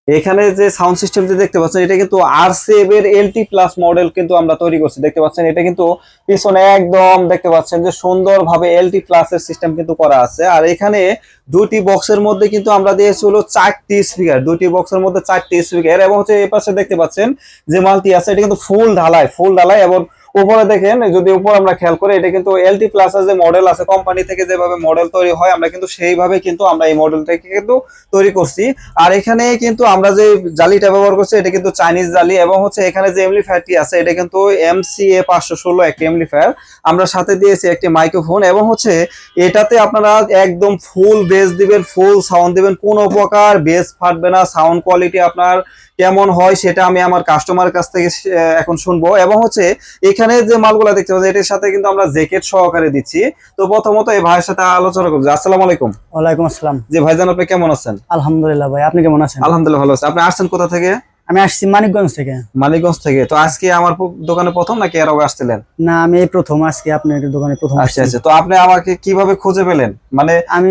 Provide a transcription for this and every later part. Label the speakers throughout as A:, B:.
A: এখানে যে sound system যে দেখতে পাচ্ছেন এটা কিন্তু আরসিএফ এর এলটি প্লাস মডেল কিন্তু আমরা তৈরি করছি। দেখতে পাচ্ছেন এটা কিন্তু পিছনে একদম দেখতে পাচ্ছেন যে সুন্দরভাবে এলটি প্লাস এর সিস্টেম কিন্তু করা আছে। আর এখানে দুটি বক্সের মধ্যে কিন্তু আমরা দিয়েছি হলো 4টি স্পিকার, দুটি বক্সের মধ্যে 4টি স্পিকার। এবং হচ্ছে এই পাশে দেখতে পাচ্ছেন যে মালটি আছে এটা কিন্তু ফুল ঢালাই। এবং উপরে দেখেন, যদি উপর আমরা খেয়াল করি, এটা কিন্তু এলটি প্লাস যে মডেল আছে কোম্পানি থেকে যেভাবে মডেল তৈরি হয় আমরা কিন্তু সেইভাবে কিন্তু আমরা এই মডেলটাকে কিন্তু তৈরি করছি। আর এখানে কিন্তু আমরা যে জালিটা ব্যবহার করছি এটা কিন্তু চাইনিজ জালি। এবং হচ্ছে এখানে যে এমপ্লিফায়ারটি আছে এটা কিন্তু MCA 516 একটি এমপ্লিফায়ার। আমরা সাথে দিয়েছি একটি মাইক্রোফোন। এবং হচ্ছে এটাতে আপনারা একদম ফুল বেস দিবেন, ফুল সাউন্ড দিবেন, কোনো প্রকার বেস ফাটবে না। সাউন্ড কোয়ালিটি আপনার কেমন হয় সেটা আমি আমার কাস্টমার কাছ থেকে এখন শুনবো। এবং হচ্ছে এখানে যে মালগুলা দেখতে পাচ্ছেন এটার সাথে কিন্তু আমরা জ্যাকেট সহকারে দিচ্ছি। তো প্রথমত এই ভাইয়ের সাথে আলোচনা করবো। আসসালামু আলাইকুম।
B: ওয়ালাইকুম আসসালাম।
A: জি ভাইজান, আপনি কেমন আছেন?
B: আলহামদুলিল্লাহ ভাই, আপনি কেমন আছেন?
A: আলহামদুলিল্লাহ ভালো আছি। আপনি আসছেন কোথা থেকে?
B: আমি আসছি মানিকগঞ্জ থেকে।
A: মানিকগঞ্জ থেকে। তো আজকে আমার দোকানে প্রথম নাকি এর আগে আসছিলেন?
B: না, আমি এই প্রথম আজকে আপনার দোকানে প্রথম
A: আচ্ছা
B: আসছি।
A: আচ্ছা, তো আপনি আমাকে কিভাবে খুঁজে পেলেন? মানে
B: আমি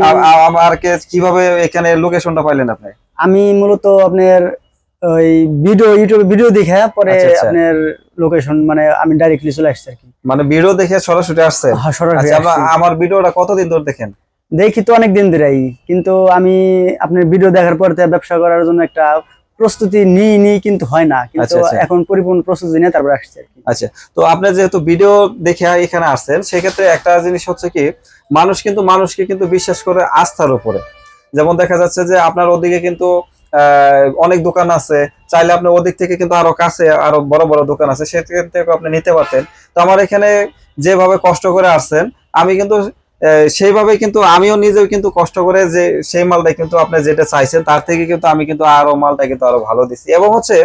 A: আমাকে কিভাবে এখানে লোকেশনটা পাইলেন আপনি?
B: আমি মূলত আপনার ওই ইউটিউবে ভিডিও দেখে পরে
A: আচ্ছা আচ্ছা,
B: আপনার লোকেশন মানে আমি ডাইরেক্টলি চলে আসছি আর কি।
A: মানে ভিডিও দেখে সরাসরি আসছেন?
B: হ্যাঁ, সরাসরি
A: আচ্ছা,
B: আসছি।
A: আমার ভিডিওটা কতদিন ধরে দেখেন?
B: দেখি তো অনেক দিন ধরেই, কিন্তু আমি আপনার ভিডিও দেখার পর থেকে ব্যবসা করার জন্য একটা প্রস্তুতি নিই কিন্তু হয় না, কিন্তু
A: আচ্ছা আচ্ছা
B: এখন পরিপূর্ণ প্রস্তুতি নিয়ে তারপর আসছি আর কি।
A: আচ্ছা, তো আপনি যেহেতু ভিডিও দেখে এখানে আসছেন, সেক্ষেত্রে একটা জিনিস হচ্ছে কি, মানুষকে কিন্তু বিশ্বাস করে আস্থার উপরে। যেমন দেখা যাচ্ছে যে আপনার ওদিকে কিন্তু অনেক দোকান আছে, চাইলে আপনি ওদিক থেকে কিন্তু আরো কাছে আরো বড় বড় দোকান আছে, সেখান থেকে আপনি নিতে পারতেন। তো আমার এখানে যেভাবে কষ্ট করে আসছেন, আমি কিন্তু সেইভাবে কিন্তু আমিও নিজেও কিন্তু কষ্ট করে যে সেই মালটা কিন্তু আপনি যেটা চাইছেন তার থেকে কিন্তু আমি কিন্তু আরো মালটা কিন্তু আরো ভালো দিছি। এবং হচ্ছে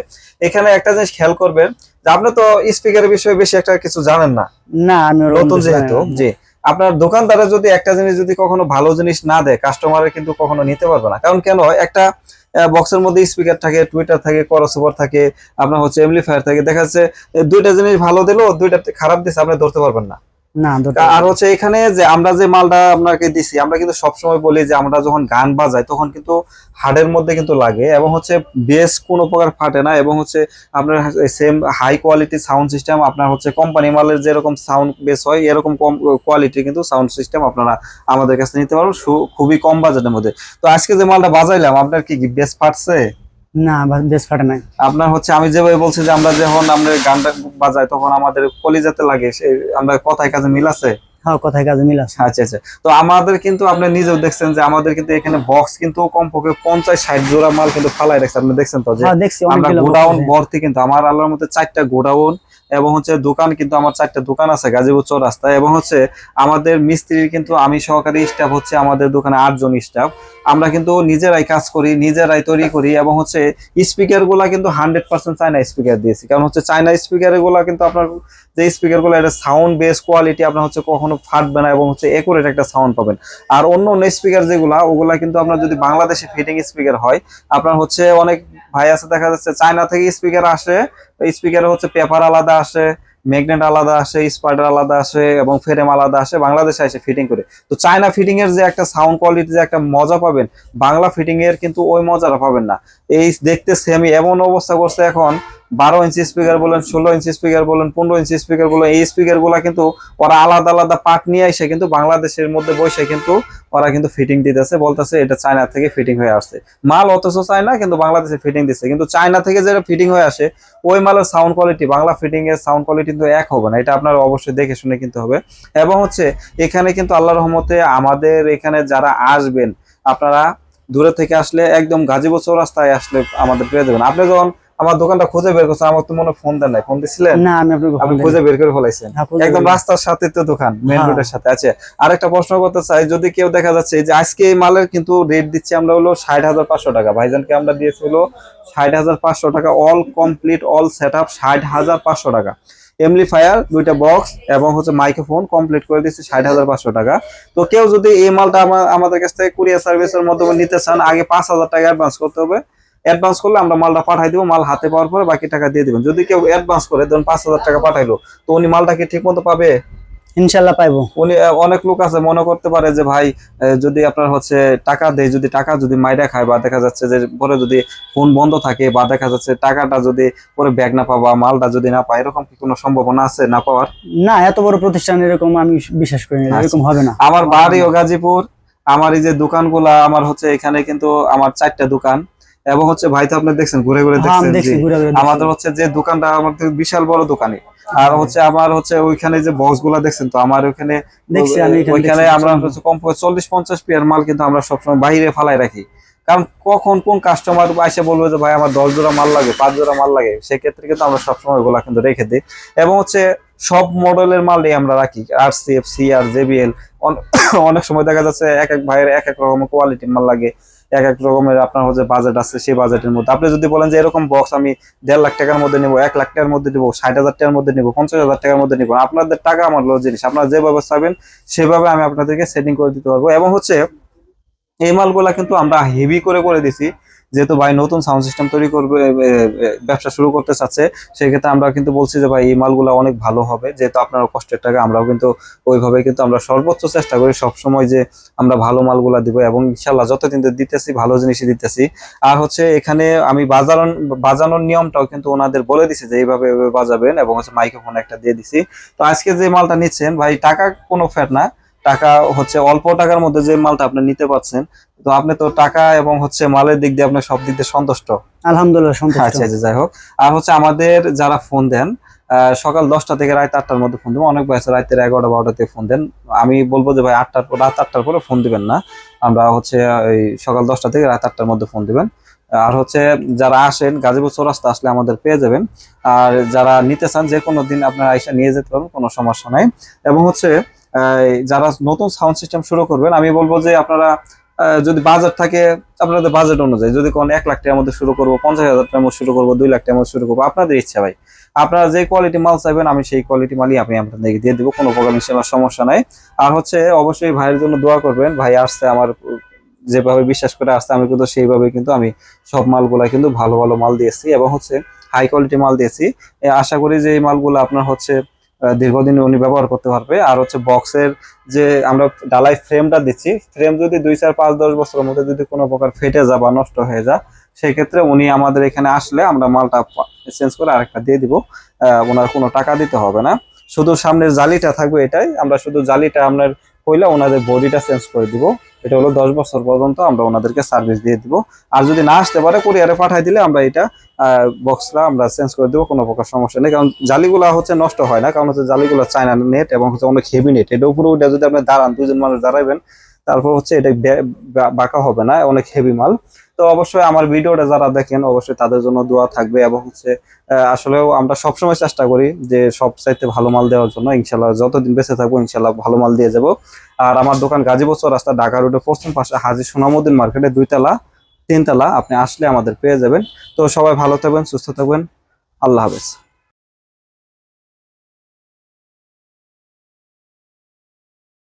A: এখানে একটা জিনিস খেয়াল করবেন যে আপনি তো স্পিকারের বিষয়ে বেশি একটা কিছু জানেন না,
B: না আমি
A: নতুন যেহেতু। জি, আপনার দোকানদারে যদি একটা জিনিস যদি কখনো ভালো জিনিস না দেয়, কাস্টমারের কিন্তু কখনো নিতে পারবে না। কারণ কেন, একটা বক্সের মধ্যে স্পিকার থাকে, টুইটার থাকে, ক্রসওভার থাকে, আপনার হচ্ছে এমপ্লিফায়ার থাকে, দেখা যাচ্ছে দুইটা জিনিস ভালো দিলো, দুইটা খারাপ দিচ্ছে, আপনি ধরতে পারবেন না।
B: না
A: আর হচ্ছে এখানে যে আমরা যে মালটা আপনাকে দিছি, আমরা কিন্তু সবসময় বলি যে আমরা যখন গান বাজাই তখন কিন্তু হাড়ের মধ্যে কিন্তু লাগে, এবং হচ্ছে বেস কোনো প্রকার ফাটে না। এবং হচ্ছে আপনার same high quality sound system, আপনার হচ্ছে কোম্পানি মালের যেরকম সাউন্ড বেস হয় এরকম কম কোয়ালিটি কিন্তু সাউন্ড সিস্টেম আপনারা আমাদের কাছে নিতে পারবেন খুবই কম বাজেটের মধ্যে। তো আজকে যে মালটা বাজাইলাম, আপনার কি বেস ফাটছে?
B: না, বেশ ফাটে নাই।
A: আপনার হচ্ছে আমি যেভাবে বলছি যে আমরা যখন আমরা গানটা বাজাই তখন আমাদের কলিজাতে লাগে, আমরা কথায় কাজে মিল আছে।
B: হ্যাঁ, কথায় কাজে মিল আছে।
A: আচ্ছা আচ্ছা, তো আমাদের কিন্তু আপনি নিজেও দেখছেন যে আমাদের কিন্তু এখানে বক্স কিন্তু কমপক্ষে 50-60 জোড়া মাল কিন্তু ফালাই রাখছে। আপনি দেখছেন তো যে
B: হ্যাঁ, দেখছি
A: আমরা
B: অনেকগুলো
A: গোডাউন ভর্তি, কিন্তু আমার আল্লাহর মধ্যে 4টা গোডাউন, এবং হচ্ছে দোকান কিন্তু আমার 4টা দোকান আছে গাজীপুর চৌরাস্তায়। এবং হচ্ছে আমাদের মিস্ত্রির কিন্তু আমি সহকারী স্টাফ হচ্ছে আমাদের দোকানে 8 জন স্টাফ। আমরা কিন্তু নিজেরাই কাজ করি, নিজেরাই তৈরি করি। এবং হচ্ছে স্পিকার গুলা কিন্তু 100% চায়না স্পিকার দিয়েছি। কারণ হচ্ছে চায়না স্পিকার গুলা কিন্তু আপনার যে স্পিকার গুলো, এটা সাউন্ড বেস কোয়ালিটি আপনার হচ্ছে কখনো ফাটবে না, এবং হচ্ছে একুরেট একটা সাউন্ড পাবেন। আর অন্য অন্য স্পিকার যেগুলা, ওগুলা কিন্তু আপনার যদি বাংলাদেশে ফিটিং স্পিকার হয়, আপনার হচ্ছে অনেক ভাই আছে দেখা যাচ্ছে চায়না থেকে স্পিকার আসে, স্পিকারে হচ্ছে পেপার আলাদা আসে, ম্যাগনেট আলাদা আসে, স্পাইডার আলাদা আসে, এবং ফ্রেম আলাদা আসে, বাংলাদেশে এসে ফিটিং করে। তো চায়না ফিটিং এর যে একটা সাউন্ড কোয়ালিটি যে একটা মজা পাবেন, বাংলা ফিটিং এর কিন্তু ওই মজাটা পাবেন না। এই দেখতে সেমি এমন অবস্থা করছে এখন, 12 ইঞ্চি স্পিকার বলেন, 16 ইঞ্চি স্পিকার বলেন, 15 ইঞ্চি স্পিকার বলেন, এই স্পিকার গুলা কিন্তু ওরা আলাদা আলাদা পার্ট নিয়ে এসে কিন্তু বাংলাদেশের মধ্যে বসে কিন্তু ওরা কিন্তু ফিটিং দিতেছে, বলতেছে এটা চায়না থেকে ফিটিং হয়ে আসছে মাল, অথচ চায়না কিন্তু বাংলাদেশে ফিটিং দিচ্ছে। কিন্তু চায়না থেকে যেটা ফিটিং হয়ে আসে ওই মালের সাউন্ড কোয়ালিটি বাংলা ফিটিং এর সাউন্ড কোয়ালিটি কিন্তু এক হবে না, এটা আপনারা অবশ্যই দেখে শুনে কিনতে হবে। এবং হচ্ছে এখানে কিন্তু আল্লাহর রহমতে আমাদের এখানে যারা আসবেন, আপনারা দূরে থেকে আসলে একদম গাজীপুর চৌরাস্তায় আসলে আমাদের পেয়ে যাবেন। আপনি যখন আমার দোকানটা খুঁজে বের করছেন, আমার তো মনে ফোন দেন নাই, ফোন দিছিলেন?
B: না, আমি
A: আপনি খুঁজে বের করে ফেলাইছেন একদম
B: আপনাকে
A: রাস্তার সাথে তো দোকান, মেন
B: হ্যাঁ।
A: রোডের সাথে। আছে আরেকটা প্রশ্ন করতে চাই, যদি কেউ দেখা যাচ্ছে যে আজকে এই মালের কিন্তু রেট দিচ্ছি আমরা হলো 60,500 টাকা, ভাইজানকে আমরা দিয়েছি হলো 60,500 টাকা, all complete all set up 60,500 টাকা, এমপ্লিফায়ার 2টা বক্স এবং হচ্ছে মাইক্রোফোন কমপ্লিট করে দিচ্ছি 60,500 টাকা। তো কেউ যদি এই মালটা আমাদের কাছ থেকে কুরিয়ার সার্ভিসের মাধ্যমে নিতে চান, আগে 5,000 টাকা অ্যাডভান্স করতে হবে। অ্যাডভান্স করলে আমরা মালটা পাঠাই দিব, মাল হাতে পাওয়ার পরে বাকি টাকা দিয়ে দিবেন। যদি কেউ অ্যাডভান্স করে ধরুন 5,000 টাকা পাঠাইলো, তো উনি মালটা কি ঠিক মতো পাবে?
B: ইনশাল্লাহ পাইবো।
A: উনি অনেক লোক আছে মনে করতে পারে যে ভাই যদি আপনার হচ্ছে টাকা দেয়, যদি টাকা যদি মাইরা খায় বা দেখা যাচ্ছে যে পরে যদি ফোন বন্ধ থাকে বা দেখা যাচ্ছে টাকাটা যদি পরে ব্যাগ না পাওয়া, মালটা যদি না পায়, এরকম কি কোনো সম্ভাবনা আছে না পাওয়ার?
B: না, এত বড় প্রতিষ্ঠান এরকম আমি বিশ্বাস করি না,
A: আচ্ছা।
B: এরকম হবে না।
A: আমার বাড়িও গাজীপুর। আমার এই যে দোকানগুলা আমার হচ্ছে এখানে কিন্তু আমার 4টা দোকান, এবং হচ্ছে ভাই তো আপনি দেখছেন, ঘুরে ঘুরে
B: হ্যাঁ, আমি
A: দেখছেন
B: দেখছি,
A: যে
B: ঘুরে ঘুরে দেখছি।
A: আমাদের হচ্ছে যে দোকানটা আমাদের বিশাল বড় দোকানে। আর হচ্ছে আমার হচ্ছে ওইখানে যে বক্স গুলা দেখছেন, তো আমার ওইখানে
B: দেখছি, আমি এখানে
A: ওইখানে
B: দেখছি,
A: আমরা হচ্ছে কমপক্ষে 40-50 পেয়ার মাল কিন্তু আমরা সবসময় বাইরে ফালাই রাখি। কারণ কখন কোন কাস্টমার এসে বলবে যে ভাই আমার 10 জোড়া মাল লাগে, 5 জোড়া মাল লাগে, সেক্ষেত্রে কিন্তু আমরা সবসময় ওগুলা কিন্তু রেখে দিই। এবং হচ্ছে সব মডেলের মালই আমরা রাখি, RCF, CR, JBL। অনেক সময় দেখা যাচ্ছে এক এক ভাইয়ের এক এক রকমের কোয়ালিটির মাল লাগে, এক এক রকমের আপনার হচ্ছে বাজেট আছে, সেই বাজেটের মধ্যে আপনি যদি বলেন যে এরকম বক্স আমি 1.5 লাখ টাকার মধ্যে নিবো, 1 লাখ টাকার মধ্যে নিবো, 60,000 টাকার মধ্যে নিবো, 50,000 টাকার মধ্যে নিবো, আপনাদের টাকা আমার হলো জিনিস, আপনারা যেভাবে চাইবেন সেভাবে আমি আপনাদেরকে সেটিং করে দিতে পারবো। এবং হচ্ছে এই মালগুলা কিন্তু আমরা হেভি করে করে দিছি, যেহেতু ভাই নতুন সাউন্ড সিস্টেম তৈরি করবে, ব্যবসা শুরু করতে চাচ্ছে, সেক্ষেত্রে আমরা কিন্তু বলছি যে ভাই এই মালগুলা অনেক ভালো হবে, যেহেতু আপনার কষ্টের টাকা, আমরাও কিন্তু ওইভাবে কিন্তু আমরা সর্বোচ্চ চেষ্টা করি সবসময় যে আমরা ভালো মালগুলা দিব, এবং ইনশাল্লাহ যতদিন দিতেছি ভালো জিনিসই দিতেছি। আর হচ্ছে এখানে আমি বাজানোর নিয়মটাও কিন্তু ওনাদের বলে দিছি যে এইভাবে এইভাবে বাজাবেন, এবং হচ্ছে মাইক্রোফোন একটা দিয়ে দিছি। তো আজকে যে মালটা নিচ্ছেন ভাই, টাকা কোনো ফ্যাট না, টাকা হচ্ছে অল্প টাকার মধ্যে যে মালটা আপনি নিতে পারছেন। তো আপনি তো টাকা এবং হচ্ছে মালের দিক দিয়ে আপনি সব দিক দিয়ে সন্তুষ্ট?
B: আলহামদুলিল্লাহ সন্তুষ্ট।
A: আচ্ছা আচ্ছা, যাই হোক। আর হচ্ছে আমাদের যারা ফোন দেন সকাল 10টা থেকে রাত 8টার মধ্যে ফোন দেবো, অনেক ভাই আছে রাতের 11টা 12টা থেকে ফোন দেন। আমি বলবো যে ভাই রাত 8টার পরে ফোন দিবেন না। আমরা হচ্ছে এই সকাল 10টা থেকে রাত 8টার মধ্যে ফোন দিবেন। আর হচ্ছে যারা আসেন গাজীপুর চৌরাস্তা আসলে আমাদের পেয়ে যাবেন। আর যারা নিতে চান যে কোনো দিন আপনারা এসে নিয়ে যেতে পারবেন, কোনো সমস্যা নাই। এবং হচ্ছে যারা নতুন সাউন্ড সিস্টেম শুরু করবেন, আমি বলবো যে আপনারা যদি বাজেট থাকে, আপনাদের বাজেট অনুযায়ী যদি কোন 1 লাখ টাকার মধ্যে শুরু করবো, 50,000 টাকার মধ্যে শুরু করবো, 2 লাখ টাকার মধ্যে শুরু করবো, আপনাদের ইচ্ছা ভাই। আপনারা যে কোয়ালিটি মাল চাইবেন আমি সেই কোয়ালিটি মালই আমি আপনাদেরকে দিয়ে দিব, কোনো প্রকার ইনশাআল্লাহ সমস্যা নাই। আর হচ্ছে অবশ্যই ভাইয়ের জন্য দোয়া করবেন, ভাই আসছে আমার যেভাবে বিশ্বাস করে আসছে, আমি কিন্তু সেইভাবে কিন্তু আমি সব মালগুলা কিন্তু ভালো ভালো মাল দিয়েছি, এবং হচ্ছে হাই কোয়ালিটি মাল দিয়েছি। আশা করি যে এই মালগুলো আপনার হচ্ছে দীর্ঘদিন উনি ব্যবহার করতে পারবে। আর হচ্ছে বক্সের যে আমরা ডালাই ফ্রেমটা দিচ্ছি, ফ্রেম যদি 2, 4, 5, 10 বছরের মধ্যে যদি কোনো প্রকার ফেটে যায় বা নষ্ট হয়ে যায়, সেই ক্ষেত্রে উনি আমাদের এখানে আসলে আমরা মালটা চেঞ্জ করে আরেকটা দিয়ে দিব। ওনার কোনো টাকা দিতে হবে না, শুধু সামনের জালিটা থাকবে, এটাই আমরা শুধু জালিটা আপনার কইলে ওনাদের বডিটা চেঞ্জ করে দিব। এটা হলো 10 বছর পর্যন্ত আমরা ওনাদেরকে সার্ভিস দিয়ে দিব। আর যদি না আসতে পারে কুরিয়ারে পাঠাই দিলে আমরা এটা বক্সটা আমরা চেঞ্জ করে দেবো, কোনো প্রকার সমস্যা নেই। কারণ জালিগুলা হচ্ছে নষ্ট হয় না, কারণ হচ্ছে জালিগুলা চায়না নেট এবং হচ্ছে অনেক হেভি নেট, এটা উপরে উঠে যদি আপনি দাঁড়ান, 2 জন মানুষ দাঁড়াবেন, তারপর হচ্ছে এটা বাঁকা হবে না, অনেক হেভি মাল। তো অবশ্যই আমার ভিডিওটা যারা দেখেন অবশ্যই তাদের জন্য দোয়া থাকবে, এবং হচ্ছে আসলেও আমরা সবসময় চেষ্টা করি যে সব চাইতে ভালো মাল দেওয়ার জন্য। ইনশাল্লাহ যতদিন বেঁচে থাকবো ইনশাল্লাহ ভালো মাল দিয়ে যাবো। আর আমার দোকান গাজীপুর চৌরাস্তা, ঢাকা রোডের পশ্চিম পাশে হাজী সোনামুদ্দিন মার্কেটে 2 তলা 3 তলা, আপনি আসলে আমাদের পেয়ে যাবেন। তো সবাই ভালো থাকবেন, সুস্থ থাকবেন, আল্লাহ হাফেজ।